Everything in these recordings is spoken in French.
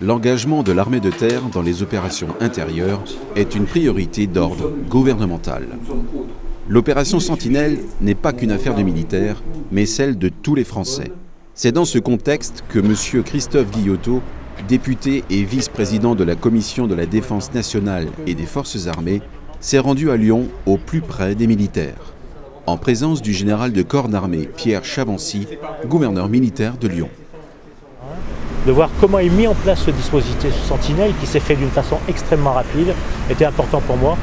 L'engagement de l'armée de terre dans les opérations intérieures est une priorité d'ordre gouvernemental. L'opération Sentinelle n'est pas qu'une affaire de militaires, mais celle de tous les Français. C'est dans ce contexte que M. Christophe Guillotot, député et vice-président de la Commission de la Défense nationale et des Forces armées, s'est rendu à Lyon au plus près des militaires, en présence du général de corps d'armée Pierre Chavancy, gouverneur militaire de Lyon. De voir comment est mis en place ce dispositif Sentinelle, qui s'est fait d'une façon extrêmement rapide, était important pour moi,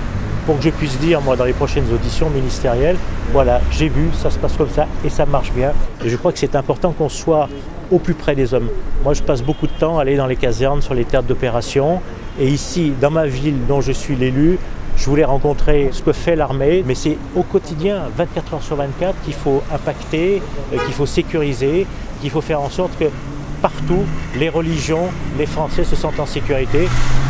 pour que je puisse dire, moi, dans les prochaines auditions ministérielles, voilà, j'ai vu, ça se passe comme ça et ça marche bien. Et je crois que c'est important qu'on soit au plus près des hommes. Moi, je passe beaucoup de temps à aller dans les casernes, sur les théâtres d'opération. Et ici, dans ma ville dont je suis l'élu, je voulais rencontrer ce que fait l'armée, mais c'est au quotidien, 24 heures sur 24, qu'il faut impacter, qu'il faut sécuriser, qu'il faut faire en sorte que partout, les religions, les Français se sentent en sécurité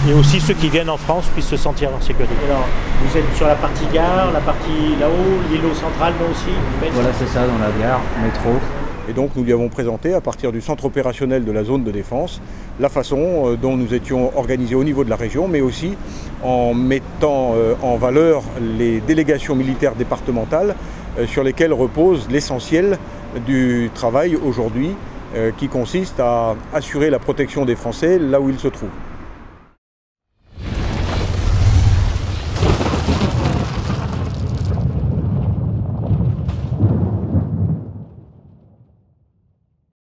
et aussi ceux qui viennent en France puissent se sentir en sécurité. Alors, vous êtes sur la partie gare, la partie là-haut, l'îlot central, mais aussi. Voilà, c'est ça, dans la gare, métro. Et donc nous lui avons présenté, à partir du centre opérationnel de la zone de défense, la façon dont nous étions organisés au niveau de la région, mais aussi en mettant en valeur les délégations militaires départementales sur lesquelles repose l'essentiel du travail aujourd'hui, qui consiste à assurer la protection des Français là où ils se trouvent.